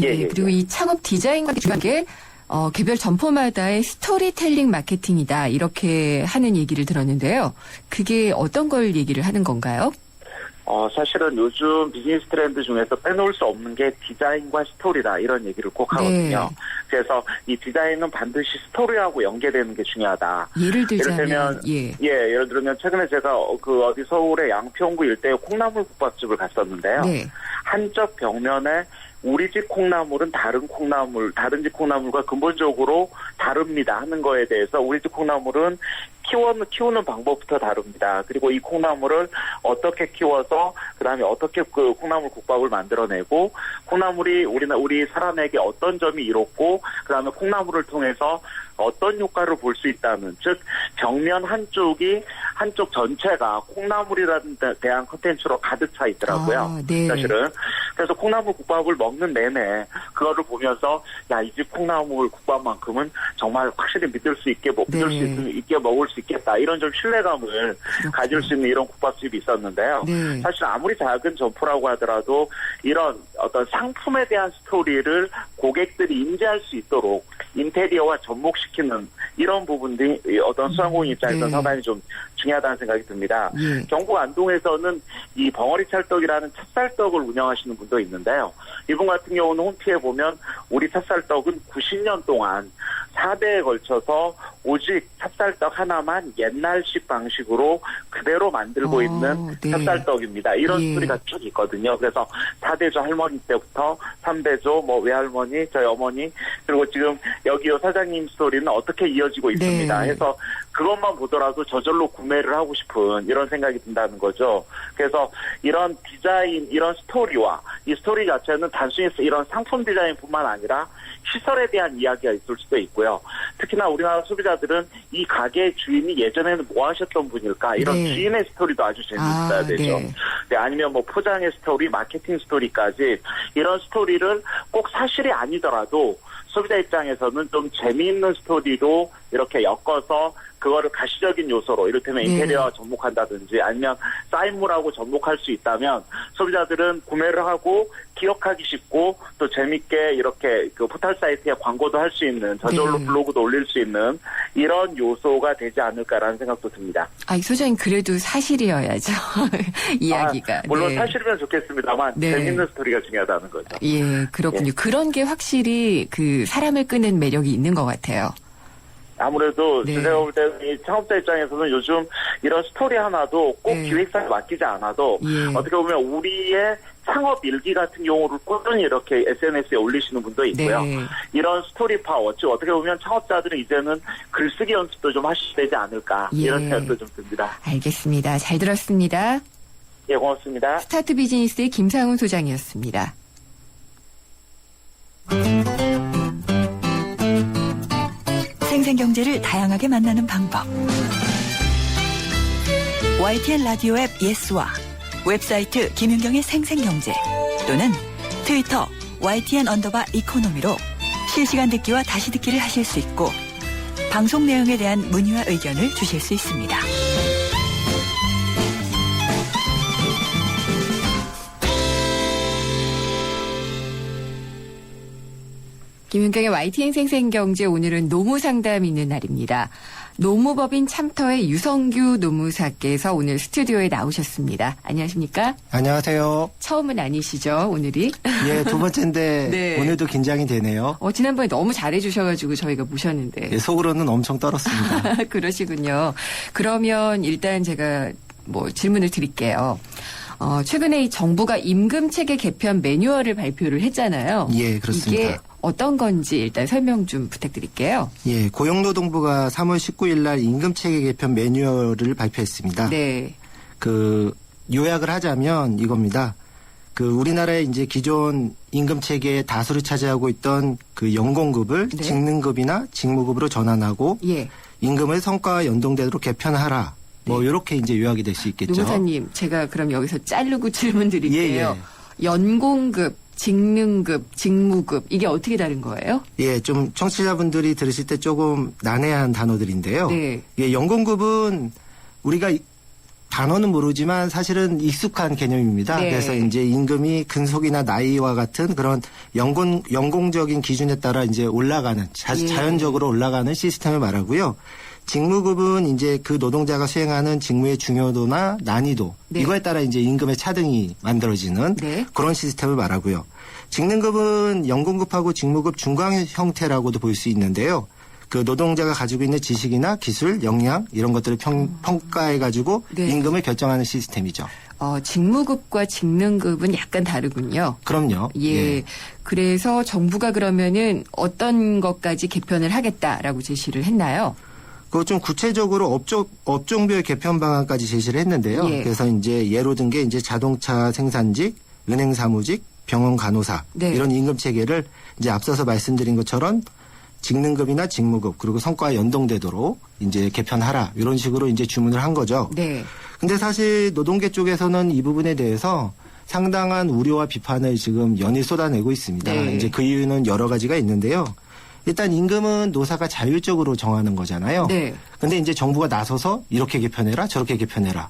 예. 그리고 이 창업 디자인과 중요한 게 개별 점포마다의 스토리텔링 마케팅이다. 이렇게 하는 얘기를 들었는데요. 그게 어떤 걸 얘기를 하는 건가요? 사실은 요즘 비즈니스 트렌드 중에서 빼놓을 수 없는 게 디자인과 스토리다 이런 얘기를 꼭 하거든요. 네. 그래서 이 디자인은 반드시 스토리하고 연계되는 게 중요하다. 예를 들자면 이를테면, 예를 들면 최근에 제가 서울의 양평구 일대의 콩나물 국밥집을 갔었는데요. 네. 한쪽 벽면에 우리 집 콩나물은 다른 집 콩나물과 근본적으로 다릅니다 하는 거에 대해서 우리 집 콩나물은 키우는 방법부터 다릅니다. 그리고 이 콩나물을 어떻게 키워서 그다음에 어떻게 그 콩나물 국밥을 만들어내고 콩나물이 우리 사람에게 어떤 점이 이롭고 그다음에 콩나물을 통해서 어떤 효과를 볼 수 있다는, 즉 벽면 한쪽 전체가 콩나물이라는 데 대한 콘텐츠로 가득 차 있더라고요. 네. 사실은. 그래서 콩나물 국밥을 먹는 내내 그거를 보면서 야, 이 집 콩나물 국밥만큼은 정말 확실히 믿을 수 있게 먹을 수 있겠다. 이런 좀 신뢰감을 가질 수 있는 이런 국밥집이 있었는데요. 네. 사실 아무리 작은 점포라고 하더라도 이런 어떤 상품에 대한 스토리를 고객들이 인지할 수 있도록 인테리어와 접목시키는 이런 부분들이 어떤 수상공인 입장에서 상당히 좀 중요하다는 생각이 듭니다. 경북 안동에서는 이 벙어리 찰떡이라는 찹쌀떡을 운영하시는 분도 있는데요. 이분 같은 경우는 홈피에 보면 우리 찹쌀떡은 90년 동안 4대에 걸쳐서 오직 찹쌀떡 하나만 옛날식 방식으로 그대로 만들고 있는 찹쌀떡입니다. 이런 스토리가 쭉 있거든요. 그래서 4대조 할머니 때부터 3대조 외할머니, 저희 어머니, 그리고 지금 여기 사장님 스토리는 어떻게 이어지고 있습니다. 해서 그것만 보더라도 저절로 구매를 하고 싶은 이런 생각이 든다는 거죠. 그래서 이런 디자인, 이런 스토리와 이 스토리 자체는 단순히 이런 상품 디자인뿐만 아니라 시설에 대한 이야기가 있을 수도 있고요. 특히나 우리나라 소비자들은 이 가게의 주인이 예전에는 뭐 하셨던 분일까, 이런 주인의 스토리도 아주 재미있어야 되죠. 네, 아니면 포장의 스토리, 마케팅 스토리까지 이런 스토리를 꼭 사실이 아니더라도 소비자 입장에서는 좀 재미있는 스토리로 이렇게 엮어서 그거를 가시적인 요소로 이를테면 인테리어와 접목한다든지 아니면 사인물하고 접목할 수 있다면 소비자들은 구매를 하고 기억하기 쉽고 또 재밌게 이렇게 그 포털 사이트에 광고도 할 수 있는, 저절로 블로그도 올릴 수 있는 이런 요소가 되지 않을까라는 생각도 듭니다. 이 소장님 그래도 사실이어야죠. 이야기가. 물론 사실이면 좋겠습니다만 재밌는 스토리가 중요하다는 거죠. 예, 그렇군요. 그런 게 확실히 그 사람을 끄는 매력이 있는 것 같아요. 아무래도 제가 볼 때 이 창업자 입장에서는 요즘 이런 스토리 하나도 꼭 기획사에 맡기지 않아도 어떻게 보면 우리의 창업 일기 같은 경우를 꾸준히 이렇게 SNS에 올리시는 분도 있고요. 이런 스토리 파워, 즉 어떻게 보면 창업자들은 이제는 글쓰기 연습도 좀 하셔야 되지 않을까 이런 생각도 좀 듭니다. 알겠습니다. 잘 들었습니다. 예, 고맙습니다. 스타트 비즈니스의 김상훈 소장이었습니다. 생생경제를 다양하게 만나는 방법. YTN 라디오 앱 예스와 웹사이트 김윤경의 생생경제 또는 트위터 YTN_이코노미로 실시간 듣기와 다시 듣기를 하실 수 있고 방송 내용에 대한 문의와 의견을 주실 수 있습니다. 김윤경의 YTN 생생경제, 오늘은 노무상담이 있는 날입니다. 노무법인 참터의 유성규 노무사께서 오늘 스튜디오에 나오셨습니다. 안녕하십니까? 안녕하세요. 처음은 아니시죠, 오늘이? 예, 두 번째인데 오늘도 긴장이 되네요. 지난번에 너무 잘해주셔가지고 저희가 모셨는데. 예, 속으로는 엄청 떨었습니다. 그러시군요. 그러면 일단 제가 질문을 드릴게요. 최근에 이 정부가 임금체계 개편 매뉴얼을 발표를 했잖아요. 예, 그렇습니다. 이게 어떤 건지 일단 설명 좀 부탁드릴게요. 예, 고용노동부가 3월 19일 날 임금체계 개편 매뉴얼을 발표했습니다. 네. 요약을 하자면 이겁니다. 우리나라의 이제 기존 임금체계의 다수를 차지하고 있던 연공급을 직능급이나 직무급으로 전환하고 임금의 성과와 연동되도록 개편하라. 이렇게 이제 요약이 될 수 있겠죠. 노무사님, 제가 그럼 여기서 자르고 질문 드릴게요. 연공급, 직능급, 직무급, 이게 어떻게 다른 거예요? 예, 좀 청취자분들이 들으실 때 조금 난해한 단어들인데요. 예, 연공급은 우리가 단어는 모르지만 사실은 익숙한 개념입니다. 그래서 이제 임금이 근속이나 나이와 같은 그런 연공적인 기준에 따라 이제 올라가는, 자연적으로 올라가는 시스템을 말하고요. 직무급은 이제 그 노동자가 수행하는 직무의 중요도나 난이도 이거에 따라 이제 임금의 차등이 만들어지는 그런 시스템을 말하고요. 직능급은 연공급하고 직무급 중간 형태라고도 볼 수 있는데요. 노동자가 가지고 있는 지식이나 기술, 역량 이런 것들을 평가해가지고 임금을 결정하는 시스템이죠. 직무급과 직능급은 약간 다르군요. 그럼요. 예. 그래서 정부가 그러면은 어떤 것까지 개편을 하겠다라고 제시를 했나요? 그거 좀 구체적으로 업종별 개편 방안까지 제시를 했는데요. 예. 그래서 이제 예로 든 게 이제 자동차 생산직, 은행 사무직, 병원 간호사 네. 이런 임금 체계를 이제 앞서서 말씀드린 것처럼 직능급이나 직무급 그리고 성과와 연동되도록 이제 개편하라 이런 식으로 이제 주문을 한 거죠. 네. 근데 사실 노동계 쪽에서는 이 부분에 대해서 상당한 우려와 비판을 지금 연일 쏟아내고 있습니다. 네. 이제 그 이유는 여러 가지가 있는데요. 일단 임금은 노사가 자율적으로 정하는 거잖아요. 네. 근데 이제 정부가 나서서 이렇게 개편해라, 저렇게 개편해라.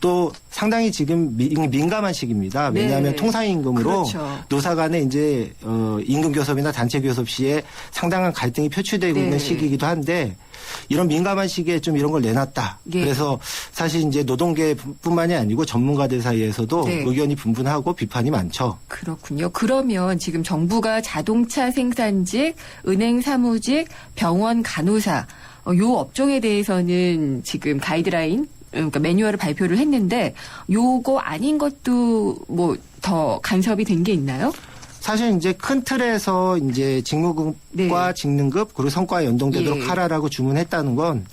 또 상당히 지금 민감한 시기입니다. 왜냐하면 네. 통상임금으로 그렇죠. 노사 간에 이제 임금 교섭이나 단체 교섭 시에 상당한 갈등이 표출되고 네. 있는 시기이기도 한데 이런 민감한 시기에 좀 이런 걸 내놨다. 예. 그래서 사실 이제 노동계뿐만이 아니고 전문가들 사이에서도 네. 의견이 분분하고 비판이 많죠. 그렇군요. 그러면 지금 정부가 자동차 생산직, 은행 사무직, 병원 간호사 요 업종에 대해서는 지금 가이드라인 그러니까 매뉴얼을 발표를 했는데 요거 아닌 것도 뭐 더 간섭이 된 게 있나요? 사실 이제 큰 틀에서 이제 직무급과 네. 직능급 그리고 성과에 연동되도록 예. 하라라고 주문했다는 건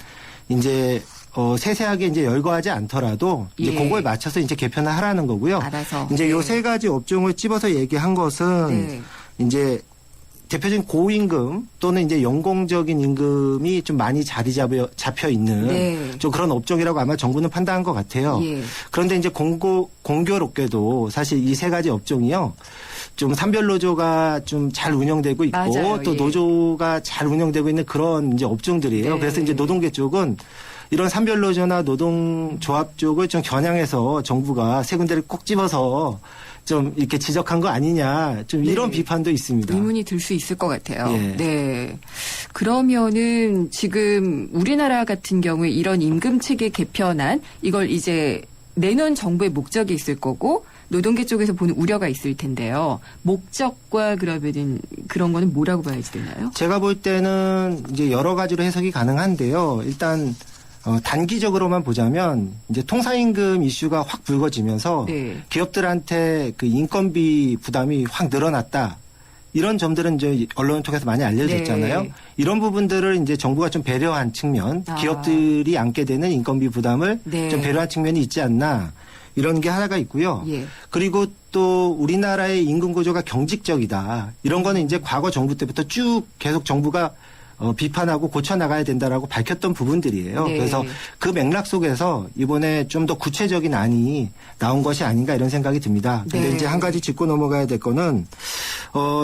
이제 세세하게 이제 열거하지 않더라도 이제 예. 그거에 맞춰서 이제 개편을 하라는 거고요. 알아서. 이제 네. 요 세 가지 업종을 집어서 얘기한 것은 네. 이제 대표적인 고임금 또는 이제 연공적인 임금이 좀 많이 자리 잡혀 있는 네. 좀 그런 업종이라고 아마 정부는 판단한 것 같아요. 예. 그런데 이제 공교롭게도 사실 이 세 가지 업종이요. 좀 산별노조가 좀 잘 운영되고 있고 맞아요. 또 예. 노조가 잘 운영되고 있는 그런 이제 업종들이에요. 네. 그래서 이제 노동계 쪽은 이런 산별노조나 노동조합 쪽을 좀 겨냥해서 정부가 세 군데를 꼭 집어서 좀 이렇게 지적한 거 아니냐 좀 이런 네. 비판도 있습니다. 의문이 들 수 있을 것 같아요. 예. 네. 그러면은 지금 우리나라 같은 경우에 이런 임금 체계 개편안 이걸 이제 내년 정부의 목적이 있을 거고 노동계 쪽에서 보는 우려가 있을 텐데요. 목적과 그러면은 그런 거는 뭐라고 봐야지 되나요? 제가 볼 때는 이제 여러 가지로 해석이 가능한데요. 일단 단기적으로만 보자면 이제 통상임금 이슈가 확 불거지면서 네. 기업들한테 그 인건비 부담이 확 늘어났다. 이런 점들은 이제 언론을 통해서 많이 알려졌잖아요. 네. 이런 부분들을 이제 정부가 좀 배려한 측면, 기업들이 안게 되는 인건비 부담을 네. 좀 배려한 측면이 있지 않나. 이런 게 하나가 있고요. 예. 그리고 또 우리나라의 임금 구조가 경직적이다. 이런 거는 이제 과거 정부 때부터 쭉 계속 정부가 비판하고 고쳐나가야 된다라고 밝혔던 부분들이에요. 네. 그래서 그 맥락 속에서 이번에 좀 더 구체적인 안이 나온 것이 아닌가 이런 생각이 듭니다. 근데 네. 이제 한 가지 짚고 넘어가야 될 거는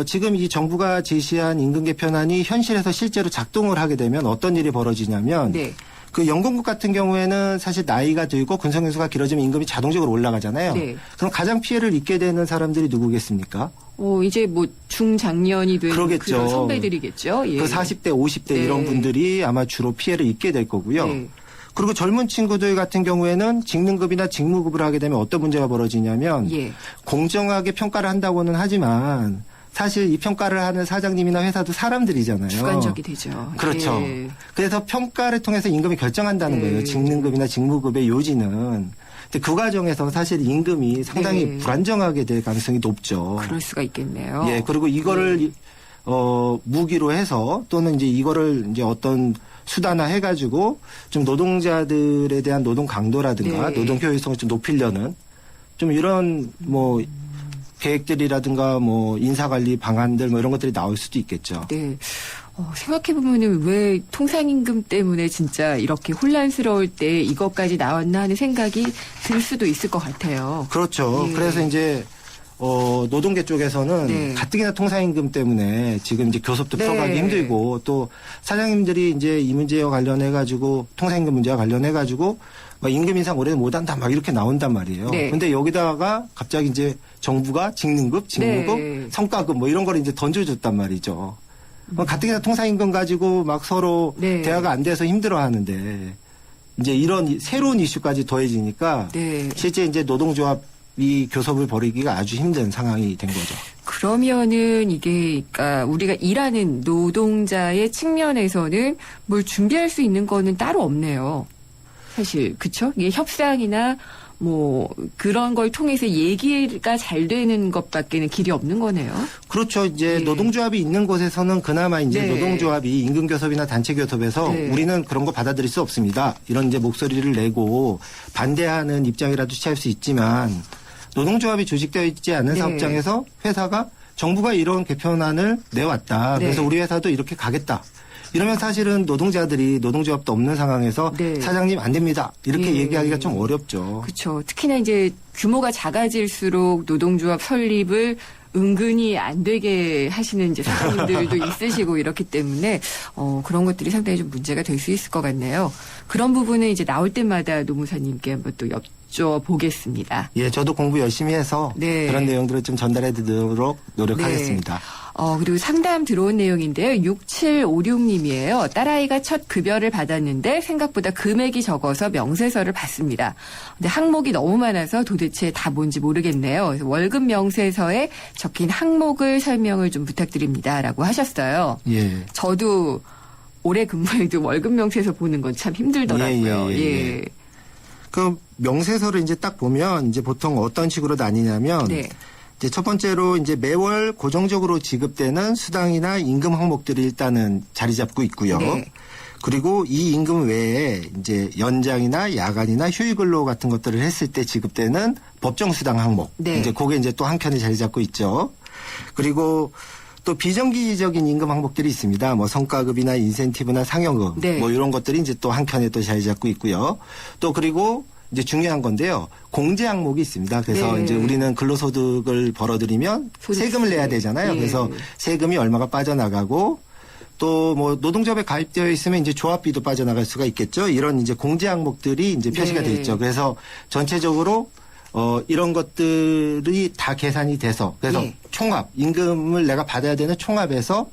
지금 이 정부가 제시한 임금 개편안이 현실에서 실제로 작동을 하게 되면 어떤 일이 벌어지냐면 네. 그 연공급 같은 경우에는 사실 나이가 들고 근속연수가 길어지면 임금이 자동적으로 올라가잖아요. 네. 그럼 가장 피해를 입게 되는 사람들이 누구겠습니까? 이제 뭐 중장년이 된 그러겠죠. 그런 선배들이겠죠. 예. 그 40대, 50대 네. 이런 분들이 아마 주로 피해를 입게 될 거고요. 네. 그리고 젊은 친구들 같은 경우에는 직능급이나 직무급을 하게 되면 어떤 문제가 벌어지냐면 예. 공정하게 평가를 한다고는 하지만 사실 이 평가를 하는 사장님이나 회사도 사람들이잖아요. 주관적이 되죠. 그렇죠. 예. 그래서 평가를 통해서 임금이 결정한다는 네. 거예요. 직능급이나 직무급의 요지는. 근데 그 과정에서 사실 임금이 상당히 네. 불안정하게 될 가능성이 높죠. 그럴 수가 있겠네요. 예, 그리고 이거를 무기로 해서 또는 이제 이거를 이제 어떤 수단화 해가지고 좀 노동자들에 대한 노동 강도라든가 네. 노동 효율성을 좀 높이려는 좀 이런 뭐 계획들이라든가 뭐 인사관리 방안들 뭐 이런 것들이 나올 수도 있겠죠. 네. 생각해보면은 왜 통상임금 때문에 진짜 이렇게 혼란스러울 때 이것까지 나왔나 하는 생각이 들 수도 있을 것 같아요. 그렇죠. 예. 그래서 이제 노동계 쪽에서는 네. 가뜩이나 통상임금 때문에 지금 이제 교섭도 네. 풀어가기 힘들고 또 사장님들이 이제 이 문제와 관련해가지고 통상임금 문제와 관련해가지고 막 임금 인상 올해는 못한다 막 이렇게 나온단 말이에요. 네. 근데 여기다가 갑자기 이제 정부가 직능급, 직무급, 네. 성과급 뭐 이런 걸 이제 던져줬단 말이죠. 가뜩이나 통상임금 가지고 막 서로 네. 대화가 안 돼서 힘들어하는데 이제 이런 새로운 이슈까지 더해지니까 네. 실제 이제 노동조합이 교섭을 벌이기가 아주 힘든 상황이 된 거죠. 그러면은 이게 그러니까 우리가 일하는 노동자의 측면에서는 뭘 준비할 수 있는 거는 따로 없네요. 사실 그렇죠? 이게 협상이나 뭐 그런 걸 통해서 얘기가 잘 되는 것밖에는 길이 없는 거네요. 그렇죠. 이제 노동조합이 있는 곳에서는 그나마 이제 노동조합이 임금교섭이나 단체교섭에서 우리는 그런 거 받아들일 수 없습니다. 이런 이제 목소리를 내고 반대하는 입장이라도 취할 수 있지만 노동조합이 조직되어 있지 않은 사업장에서 회사가 정부가 이런 개편안을 내왔다. 그래서 우리 회사도 이렇게 가겠다. 이러면 사실은 노동자들이 노동조합도 없는 상황에서 사장님 안 됩니다. 이렇게 얘기하기가 좀 어렵죠. 그렇죠. 특히나 이제 규모가 작아질수록 노동조합 설립을 은근히 안 되게 하시는 이제 사장님들도 있으시고 이렇기 때문에 그런 것들이 상당히 좀 문제가 될 수 있을 것 같네요. 그런 부분은 이제 나올 때마다 노무사님께 한번 또 여쭤보겠습니다. 예, 저도 공부 열심히 해서 그런 내용들을 좀 전달해 드리도록 노력하겠습니다. 그리고 상담 들어온 내용인데요. 6756님이에요. 딸아이가 첫 급여를 받았는데 생각보다 금액이 적어서 명세서를 받습니다. 근데 항목이 너무 많아서 도대체 다 뭔지 모르겠네요. 그래서 월급 명세서에 적힌 항목을 설명을 좀 부탁드립니다라고 하셨어요. 예. 저도 올해 근무에도 월급 명세서 보는 건 참 힘들더라고요. 예. 그 명세서를 이제 딱 보면 이제 보통 어떤 식으로 나뉘냐면 이제 첫 번째로 이제 매월 고정적으로 지급되는 수당이나 임금 항목들이 일단은 자리 잡고 있고요. 그리고 이 임금 외에 이제 연장이나 야간이나 휴일근로 같은 것들을 했을 때 지급되는 법정 수당 항목. 이제 그게 이제 또 한켠에 자리 잡고 있죠. 그리고 또 비정기적인 임금 항목들이 있습니다. 뭐 성과급이나 인센티브나 상여금 뭐 이런 것들이 이제 또 한켠에 또 자리 잡고 있고요. 또 그리고 이제 중요한 건데요. 공제 항목이 있습니다. 그래서 이제 우리는 근로소득을 벌어들이면 세금을 내야 되잖아요. 그래서 세금이 얼마가 빠져나가고 또 뭐 노동조합에 가입되어 있으면 이제 조합비도 빠져나갈 수가 있겠죠. 이런 이제 공제 항목들이 이제 표시가 돼 있죠. 그래서 전체적으로 이런 것들이 다 계산이 돼서 그래서 총합 임금을 내가 받아야 되는 총합에서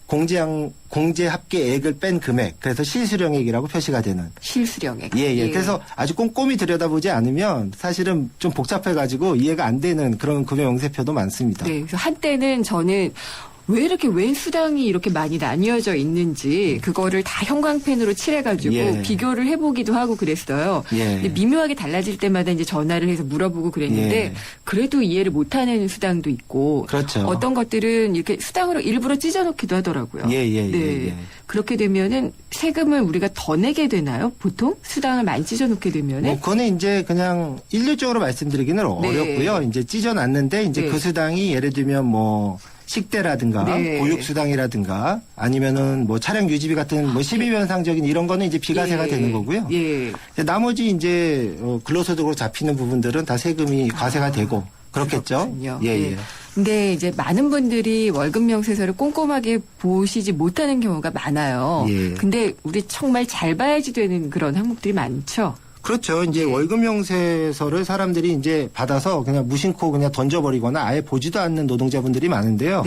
공제 합계액을 뺀 금액 그래서 실수령액이라고 표시가 되는 실수령액. 예. 그래서 아주 꼼꼼히 들여다보지 않으면 사실은 좀 복잡해가지고 이해가 안 되는 그런 금액 명세표도 많습니다. 네, 그래서 한때는 저는 왜 이렇게 웬 수당이 이렇게 많이 나뉘어져 있는지 그거를 다 형광펜으로 칠해가지고 비교를 해보기도 하고 그랬어요. 근데 미묘하게 달라질 때마다 이제 전화를 해서 물어보고 그랬는데 그래도 이해를 못하는 수당도 있고 그렇죠. 어떤 것들은 이렇게 수당으로 일부러 찢어놓기도 하더라고요. 그렇게 되면은 세금을 우리가 더 내게 되나요? 보통 수당을 많이 찢어놓게 되면은? 뭐 그거는 이제 그냥 일률적으로 말씀드리기는 어렵고요. 이제 찢어놨는데 이제 그 수당이 예를 들면 뭐 식대라든가 보육수당이라든가 아니면은 뭐 차량 유지비 같은 뭐 12변상적인 이런 거는 이제 비과세가 되는 거고요. 나머지 이제 근로소득으로 잡히는 부분들은 다 세금이 과세가 되고 그렇겠죠. 근데 이제 많은 분들이 월급 명세서를 꼼꼼하게 보시지 못하는 경우가 많아요. 근데 우리 정말 잘 봐야지 되는 그런 항목들이 많죠. 그렇죠. 이제 월급 명세서를 사람들이 이제 받아서 그냥 무심코 그냥 던져버리거나 아예 보지도 않는 노동자분들이 많은데요.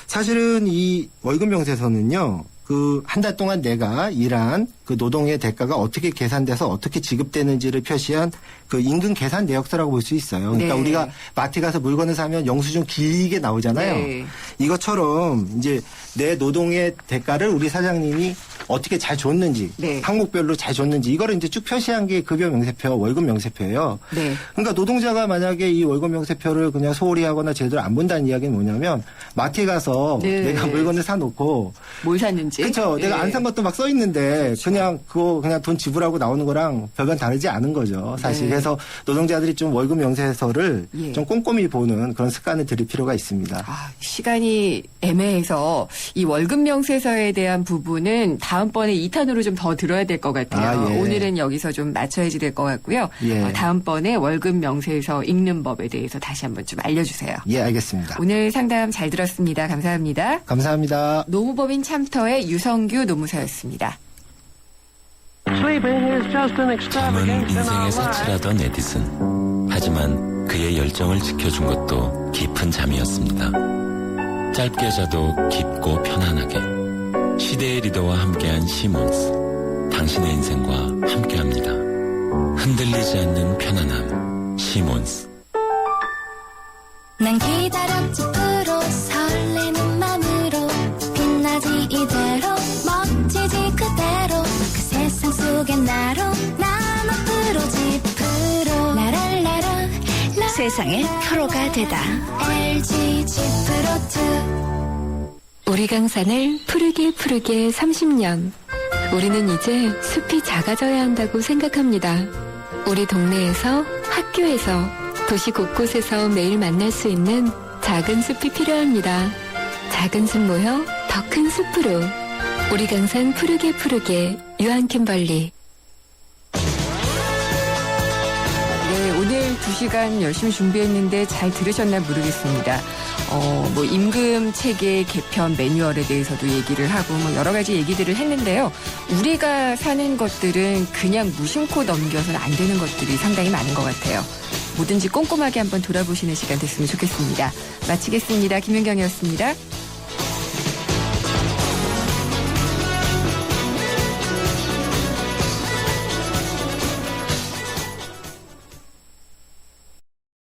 사실은 이 월급 명세서는요. 그 한 달 동안 내가 일한 그 노동의 대가가 어떻게 계산돼서 어떻게 지급되는지를 표시한 그 임금 계산 내역서라고 볼 수 있어요. 그러니까 우리가 마트 가서 물건을 사면 영수증 길게 나오잖아요. 이것처럼 이제 내 노동의 대가를 우리 사장님이 어떻게 잘 줬는지 항목별로 잘 줬는지 이거를 이제 쭉 표시한 게 급여 명세표, 월급 명세표예요. 그러니까 노동자가 만약에 이 월급 명세표를 그냥 소홀히 하거나 제대로 안 본다는 이야기는 뭐냐면 마트에 가서 내가 물건을 사놓고 뭘 샀는지 그렇죠. 내가 안 산 것도 막 써 있는데 그냥 그거 그냥 돈 지불하고 나오는 거랑 별반 다르지 않은 거죠. 사실 그래서 노동자들이 좀 월급 명세서를 좀 꼼꼼히 보는 그런 습관을 들일 필요가 있습니다. 시간이 애매해서 이 월급 명세서에 대한 부분은 다음번에 2탄으로 좀 더 들어야 될 것 같아요. 오늘은 여기서 좀 맞춰야지 될 것 같고요. 다음번에 월급 명세서 읽는 법에 대해서 다시 한번 좀 알려주세요. 알겠습니다. 오늘 상담 잘 들었습니다. 감사합니다. 감사합니다. 노무법인 참터의 유성규 노무사였습니다. 잠은 인생의 사치라던 에디슨. 하지만 그의 열정을 지켜준 것도 깊은 잠이었습니다. 짧게 자도 깊고 편안하게. 시대의 리더와 함께한 시몬스. 당신의 인생과 함께합니다. 흔들리지 않는 편안함. 시몬스. 난 기다렸지 프로 설레는 맘으로 빛나지 이대로 멋지지 그대로 그 세상 속에 나로 난 앞으로 지 프로 세상의 프로가 되다. LG G 프로2. 우리 강산을 푸르게 30년. 우리는 이제 숲이 작아져야 한다고 생각합니다. 우리 동네에서, 학교에서, 도시 곳곳에서 매일 만날 수 있는 작은 숲이 필요합니다. 작은 숲 모여 더 큰 숲으로. 우리 강산 푸르게 유한킴벌리. 네, 오늘 2시간 열심히 준비했는데 잘 들으셨나 모르겠습니다. 뭐 임금 체계 개편 매뉴얼에 대해서도 얘기를 하고 뭐 여러 가지 얘기들을 했는데요. 우리가 사는 것들은 그냥 무심코 넘겨서는 안 되는 것들이 상당히 많은 것 같아요. 뭐든지 꼼꼼하게 한번 돌아보시는 시간 됐으면 좋겠습니다. 마치겠습니다. 김윤경이었습니다.